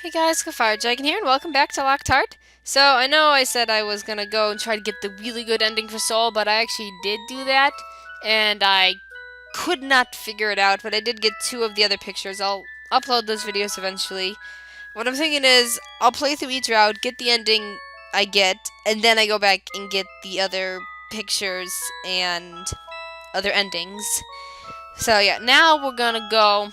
Hey guys, Firedragon here, and welcome back to Locked Heart. So, I know I said I was gonna go and try to get the really good ending for Soul, but I actually did do that, and I could not figure it out, but I did get two of the other pictures. I'll upload those videos eventually. What I'm thinking is, I'll play through each route, get the ending I get, and then I go back and get the other pictures and other endings. So yeah, now we're gonna go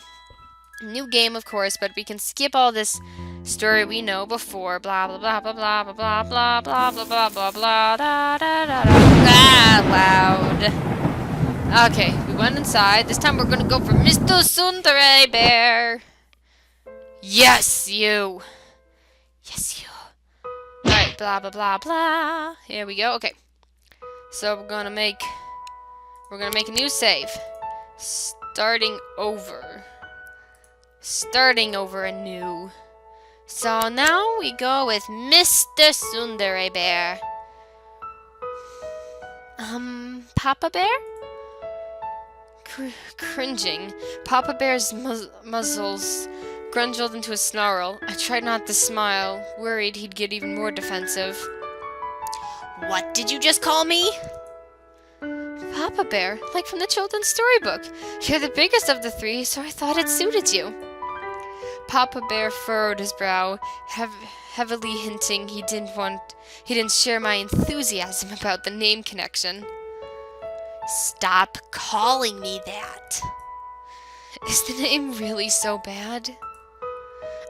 new game, of course, but we can skip all this story we know before. Blah blah blah blah blah blah blah blah blah blah blah blah blah da da da da. Loud. Okay, we went inside. This time we're gonna go for Mr. Sundere Bear. Yes, you. Yes, you. Alright, blah blah blah blah. Here we go. Okay. So we're gonna make a new save. Starting over anew. So now we go with Mr. Sundere Bear. Papa Bear? Cringing. Papa Bear's muzzles grungled into a snarl. I tried not to smile, worried he'd get even more defensive. What did you just call me? Papa Bear, like from the children's storybook. You're the biggest of the three, so I thought it suited you. Papa Bear furrowed his brow, heavily hinting he didn't share my enthusiasm about the name connection. Stop calling me that. Is the name really so bad?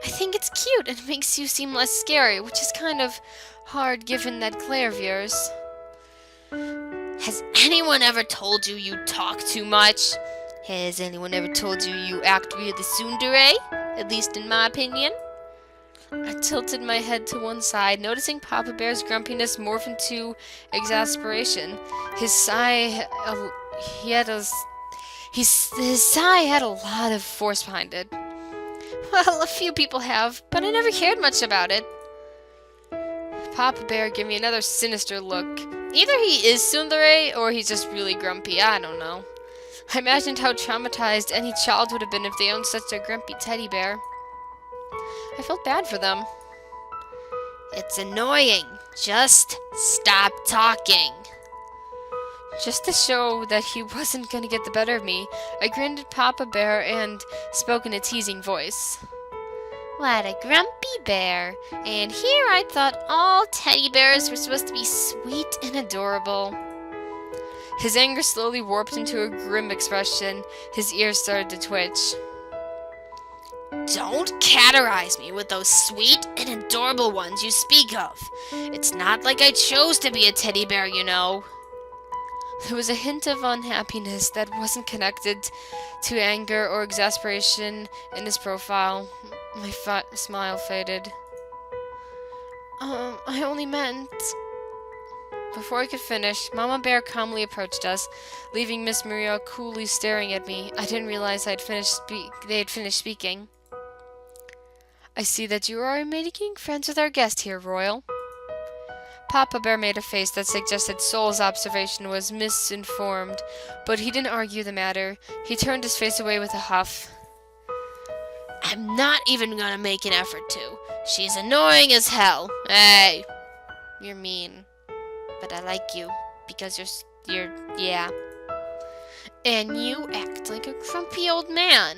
I think it's cute and it makes you seem less scary, which is kind of hard given that glare of yours. Has anyone ever told you you talk too much? Has anyone ever told you you act really tsundere? At least in my opinion. I tilted my head to one side, noticing Papa Bear's grumpiness morph into exasperation. His sigh, his sigh had a lot of force behind it. Well, a few people have, but I never cared much about it. Papa Bear gave me another sinister look. Either he is tsundere, or he's just really grumpy, I don't know. I imagined how traumatized any child would have been if they owned such a grumpy teddy bear. I felt bad for them. It's annoying. Just stop talking. Just to show that he wasn't going to get the better of me, I grinned at Papa Bear and spoke in a teasing voice. What a grumpy bear. And here I thought all teddy bears were supposed to be sweet and adorable. His anger slowly warped into a grim expression. His ears started to twitch. Don't categorize me with those sweet and adorable ones you speak of. It's not like I chose to be a teddy bear, you know. There was a hint of unhappiness that wasn't connected to anger or exasperation in his profile. My smile faded. I only meant... Before I could finish, Mama Bear calmly approached us, leaving Miss Maria coolly staring at me. I didn't realize they had finished speaking. I see that you are making friends with our guest here, Royal. Papa Bear made a face that suggested Soul's observation was misinformed, but he didn't argue the matter. He turned his face away with a huff. I'm not even gonna make an effort to. She's annoying as hell. Hey, you're mean. But I like you, because yeah. And you act like a grumpy old man.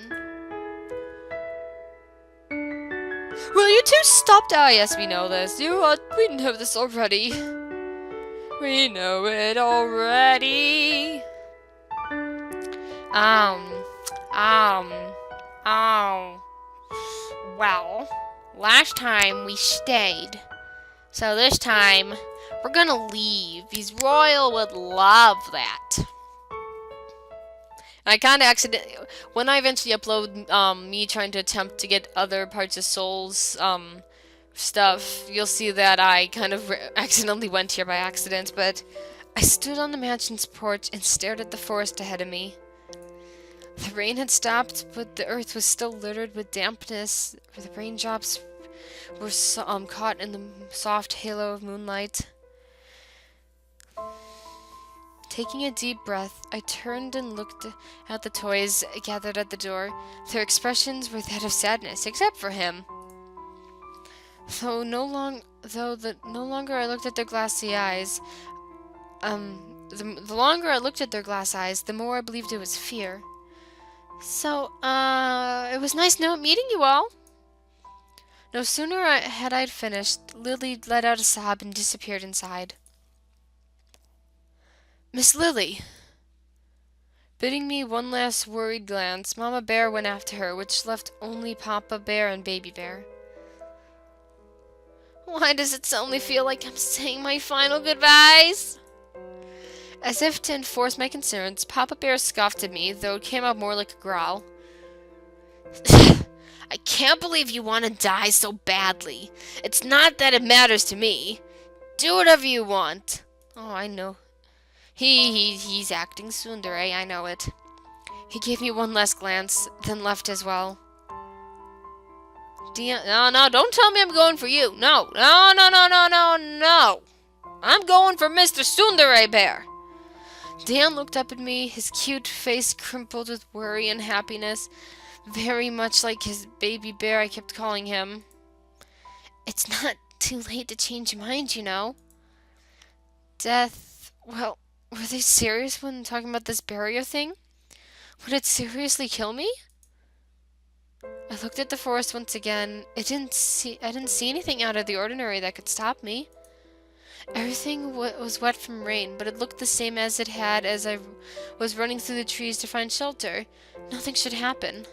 Will you two stop? Yes, we know this. We know this already. We know it already. Well, last time we stayed. So this time... we're gonna leave. These Royal would love that. And I kind of accidentally, when I eventually upload me trying to attempt to get other parts of Soul's stuff, you'll see that I kind of accidentally went here by accident. But I stood on the mansion's porch and stared at the forest ahead of me. The rain had stopped, but the earth was still littered with dampness, where the raindrops were caught in the soft halo of moonlight. Taking a deep breath, I turned and looked at the toys gathered at the door. Their expressions were that of sadness, except for him. No longer I looked at their glassy eyes, the longer I looked at their glass eyes, the more I believed it was fear. So, it was nice meeting you all. No sooner had I finished, Lily let out a sob and disappeared inside. Miss Lily! Bidding me one last worried glance, Mama Bear went after her, which left only Papa Bear and Baby Bear. Why does it suddenly feel like I'm saying my final goodbyes? As if to enforce my concerns, Papa Bear scoffed at me, though it came out more like a growl. I can't believe you want to die so badly. It's not that it matters to me. Do whatever you want. Oh, I know. He's acting tsundere, I know it. He gave me one last glance, then left as well. No, don't tell me I'm going for you. No. I'm going for Mr. Tsundere Bear. Dan looked up at me, his cute face crimpled with worry and happiness, very much like his baby bear I kept calling him. It's not too late to change your mind, you know. Death, well, were they serious when talking about this barrier thing? Would it seriously kill me? I looked at the forest once again. I didn't see anything out of the ordinary that could stop me. Everything was wet from rain, but it looked the same as it had as I was running through the trees to find shelter. Nothing should happen.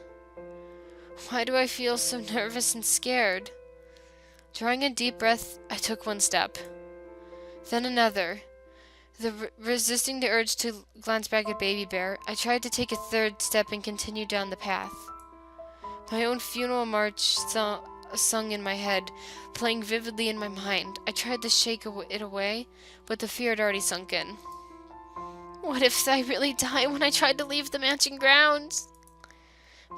Why do I feel so nervous and scared? Drawing a deep breath, I took one step. Then another. Resisting the urge to glance back at Baby Bear, I tried to take a third step and continue down the path. My own funeral march sung in my head, playing vividly in my mind. I tried to shake it away, but the fear had already sunk in. What if I really die when I tried to leave the mansion grounds?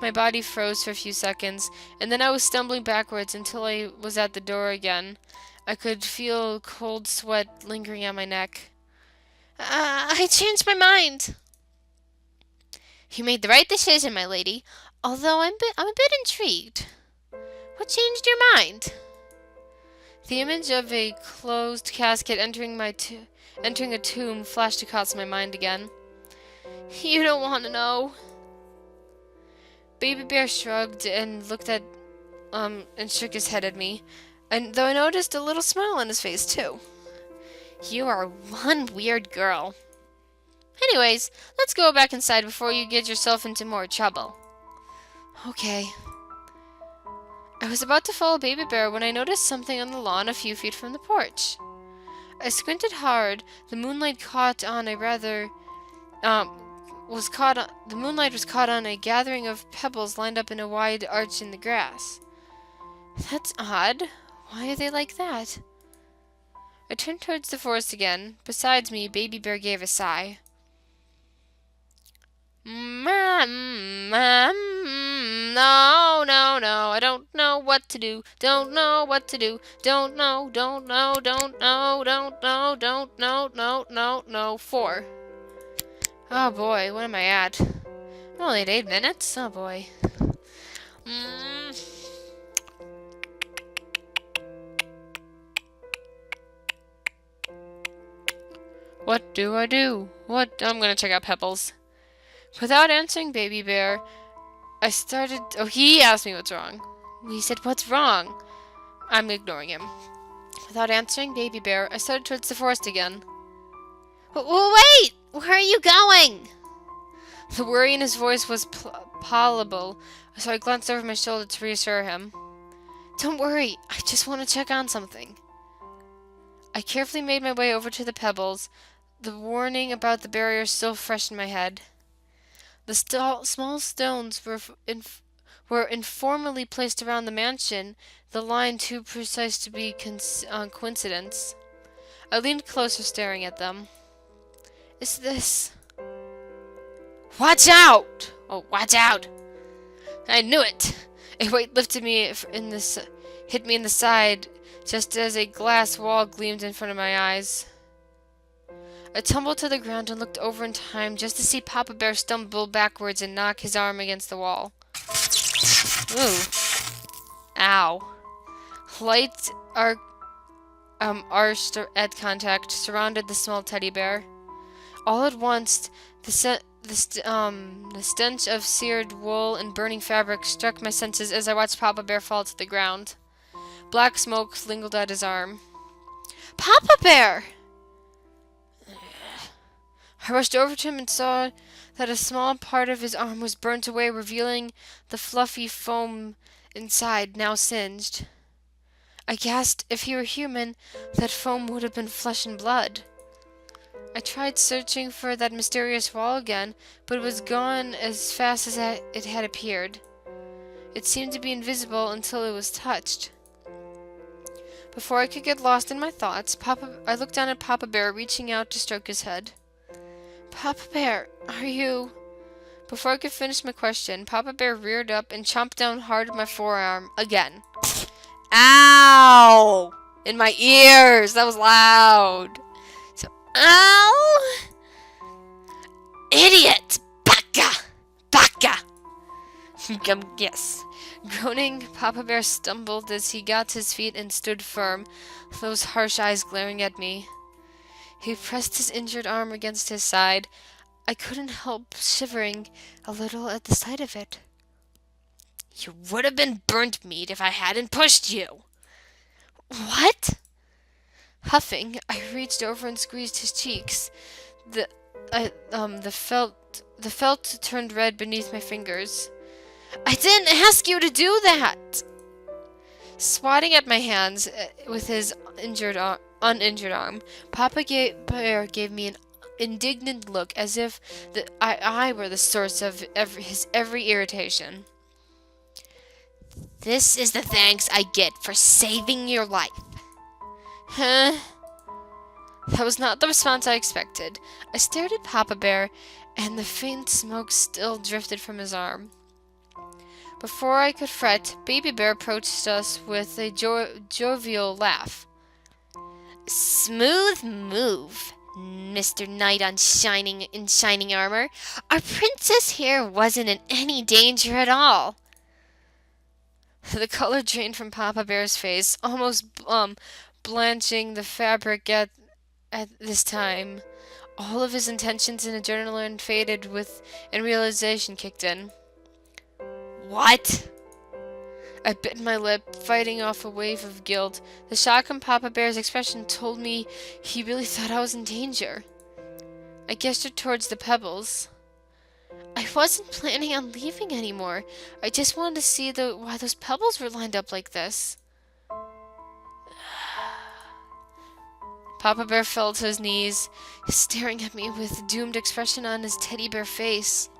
My body froze for a few seconds, and then I was stumbling backwards until I was at the door again. I could feel cold sweat lingering on my neck. I changed my mind. You made the right decision, my lady, although I'm a bit intrigued. What changed your mind? The image of a closed casket entering a tomb flashed across my mind again. You don't want to know. Baby Bear shrugged and looked at, and shook his head at me, and though I noticed a little smile on his face too. You are one weird girl. Anyways, let's go back inside before you get yourself into more trouble. Okay. I was about to follow Baby Bear when I noticed something on the lawn a few feet from the porch. I squinted hard. The moonlight was caught on a gathering of pebbles lined up in a wide arch in the grass. That's odd. Why are they like that? I turned towards the forest again. Besides me, Baby Bear gave a sigh. No, I don't know what to do. Don't know what to do. Don't know. 4. Oh boy, what am I at? I'm only at 8 minutes? Oh boy. What do I do? I'm gonna check out Pebbles. Without answering Baby Bear, he asked me what's wrong. He said, what's wrong? I'm ignoring him. Without answering Baby Bear, I started towards the forest again. Wait! Where are you going? The worry in his voice was palpable, so I glanced over my shoulder to reassure him. Don't worry, I just want to check on something. I carefully made my way over to the pebbles, the warning about the barrier still fresh in my head. The small stones were informally placed around the mansion, the line too precise to be coincidence. I leaned closer, staring at them. Is this... Watch out! Oh, watch out! I knew it! A weight lifted me hit me in the side, just as a glass wall gleamed in front of my eyes. I tumbled to the ground and looked over in time just to see Papa Bear stumble backwards and knock his arm against the wall. Ooh. Ow. Light arched at contact, surrounded the small teddy bear. All at once, the stench of seared wool and burning fabric struck my senses as I watched Papa Bear fall to the ground. Black smoke lingered at his arm. Papa Bear! I rushed over to him and saw that a small part of his arm was burnt away, revealing the fluffy foam inside, now singed. I gasped. If he were human, that foam would have been flesh and blood. I tried searching for that mysterious wall again, but it was gone as fast as it had appeared. It seemed to be invisible until it was touched. Before I could get lost in my thoughts, I looked down at Papa Bear, reaching out to stroke his head. Papa Bear, are you... Before I could finish my question, Papa Bear reared up and chomped down hard at my forearm again. Ow! In my ears! That was loud! So, ow! Idiot! Baka! Baka! Yes. Groaning, Papa Bear stumbled as he got to his feet and stood firm, those harsh eyes glaring at me. He pressed his injured arm against his side. I couldn't help shivering a little at the sight of it. You would have been burnt meat if I hadn't pushed you. What? Huffing, I reached over and squeezed his cheeks. The felt turned red beneath my fingers. I didn't ask you to do that! Swatting at my hands with his uninjured arm, Papa Bear gave me an indignant look as if I were the source of his every irritation. This is the thanks I get for saving your life. Huh? That was not the response I expected. I stared at Papa Bear, and the faint smoke still drifted from his arm. Before I could fret, Baby Bear approached us with a jovial laugh. Smooth move, Mr. Knight in shining armor. Our princess here wasn't in any danger at all. The color drained from Papa Bear's face, almost blanching the fabric at this time. All of his intentions and adrenaline faded and realization kicked in. What? I bit my lip, fighting off a wave of guilt. The shock on Papa Bear's expression told me he really thought I was in danger. I gestured towards the pebbles. I wasn't planning on leaving anymore. I just wanted to see why those pebbles were lined up like this. Papa Bear fell to his knees, staring at me with a doomed expression on his teddy bear face.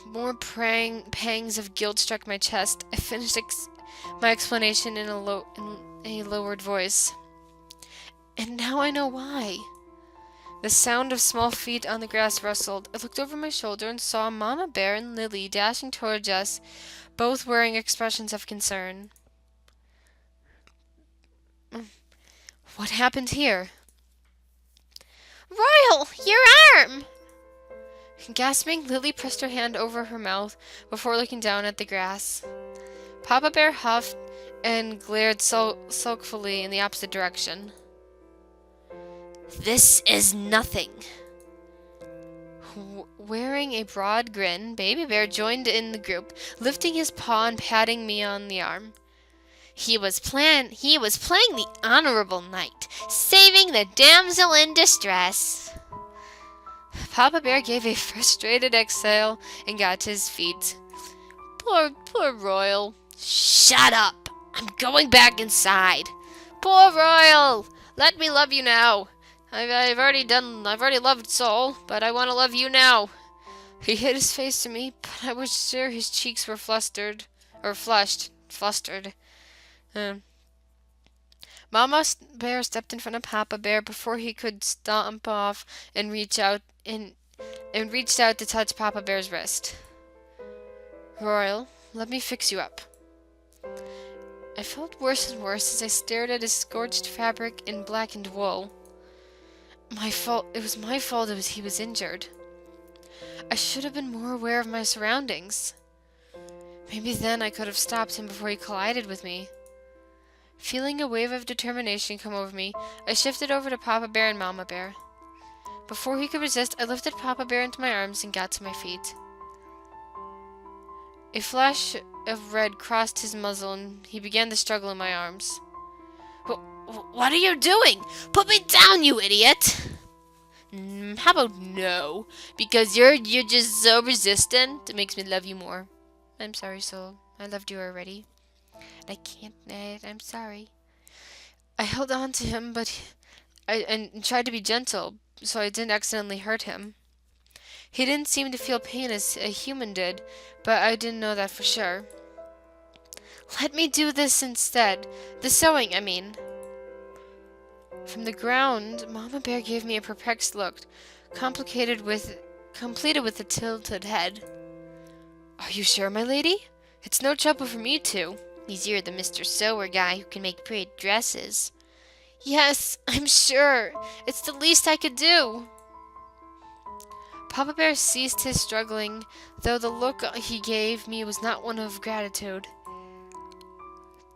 More pangs of guilt struck my chest. I finished my explanation in a lowered voice. And now I know why. The sound of small feet on the grass rustled. I looked over my shoulder and saw Mama Bear and Lily dashing towards us, both wearing expressions of concern. What happened here? Royal, your arm! Gasping, Lily pressed her hand over her mouth before looking down at the grass. Papa Bear huffed and glared sulkily in the opposite direction. This is nothing. Wearing a broad grin, Baby Bear joined in the group, lifting his paw and patting me on the arm. He was playing the honorable knight, saving the damsel in distress. Papa Bear gave a frustrated exhale and got to his feet. Poor Royal. Shut up! I'm going back inside. Poor Royal! Let me love you now. I've already loved Soul, but I want to love you now. He hid his face to me, but I was sure his cheeks were flustered. Mama Bear stepped in front of Papa Bear before he could stomp off and reached out to touch Papa Bear's wrist. Royal, let me fix you up. I felt worse and worse as I stared at his scorched fabric and blackened wool. It was my fault he was injured. I should have been more aware of my surroundings. Maybe then I could have stopped him before he collided with me. Feeling a wave of determination come over me, I shifted over to Papa Bear and Mama Bear. Before he could resist, I lifted Papa Bear into my arms and got to my feet. A flash of red crossed his muzzle and he began to struggle in my arms. What are you doing? Put me down, you idiot! How about no? Because you're just so resistant, it makes me love you more. I'm sorry, Soul. I loved you already. I can't, I'm sorry. I held on to him, and tried to be gentle, so I didn't accidentally hurt him. He didn't seem to feel pain as a human did, but I didn't know that for sure. Let me do this instead. The sewing, I mean. From the ground, Mama Bear gave me a perplexed look, completed with a tilted head. Are you sure, my lady? It's no trouble for me to. You're the Mr. Sewer guy who can make pretty dresses. Yes, I'm sure. It's the least I could do. Papa Bear ceased his struggling, though the look he gave me was not one of gratitude.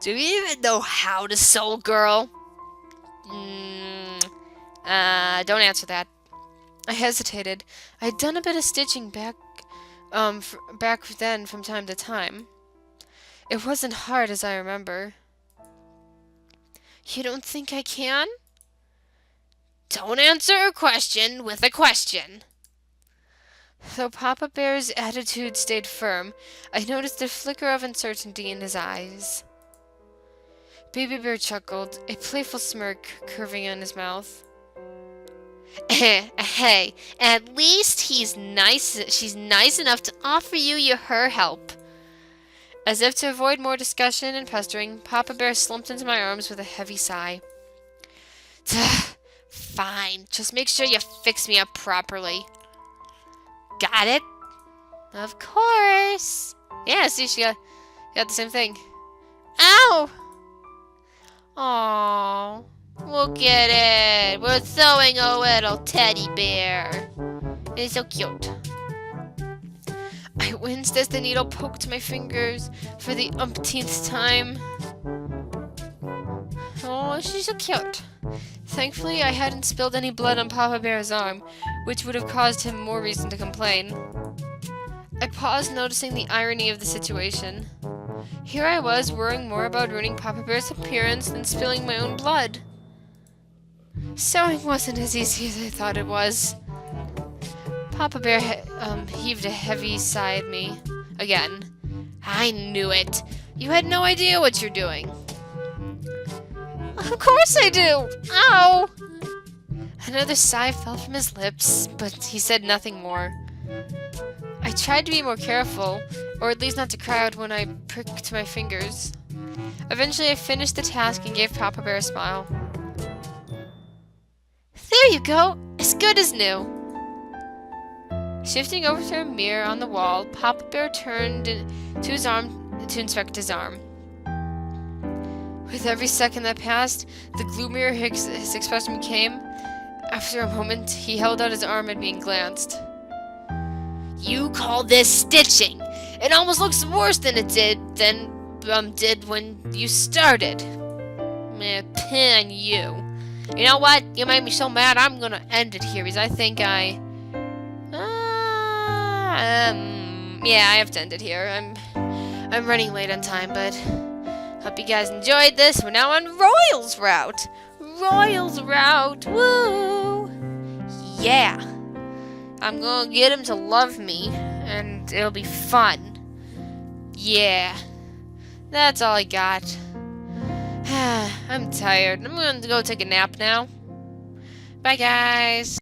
Do you even know how to sew, girl? Don't answer that. I hesitated. I'd done a bit of stitching back then from time to time. It wasn't hard as I remember. You don't think I can? Don't answer a question with a question. Though Papa Bear's attitude stayed firm, I noticed a flicker of uncertainty in his eyes. Baby Bear chuckled, a playful smirk curving on his mouth. Hey, at least she's nice enough to offer you her help. As if to avoid more discussion and pestering, Papa Bear slumped into my arms with a heavy sigh. Fine, just make sure you fix me up properly. Got it? Of course. Yeah, see, she got the same thing. Ow! Aww. Look at it. We're sewing a little teddy bear. It's so cute. I winced as the needle poked my fingers for the umpteenth time. Oh, she's so cute. Thankfully, I hadn't spilled any blood on Papa Bear's arm, which would have caused him more reason to complain. I paused, noticing the irony of the situation. Here I was, worrying more about ruining Papa Bear's appearance than spilling my own blood. Sewing wasn't as easy as I thought it was. Papa Bear heaved a heavy sigh at me. Again. I knew it. You had no idea what you're doing. Of course I do! Ow! Another sigh fell from his lips, but he said nothing more. I tried to be more careful, or at least not to cry out when I pricked my fingers. Eventually I finished the task and gave Papa Bear a smile. There you go! As good as new! Shifting over to a mirror on the wall, Papa Bear turned to his arm to inspect his arm. With every second that passed, the gloomier his expression became. After a moment, he held out his arm at me and glanced. You call this stitching? It almost looks worse than it did when you started. Pin you. You know what? You made me so mad. I'm gonna end it here because I think yeah, I have to end it here. I'm running late on time, but hope you guys enjoyed this. We're now on Royals route. Royals route. Woo! Yeah. I'm gonna get him to love me, and it'll be fun. Yeah. That's all I got. I'm tired. I'm gonna go take a nap now. Bye, guys.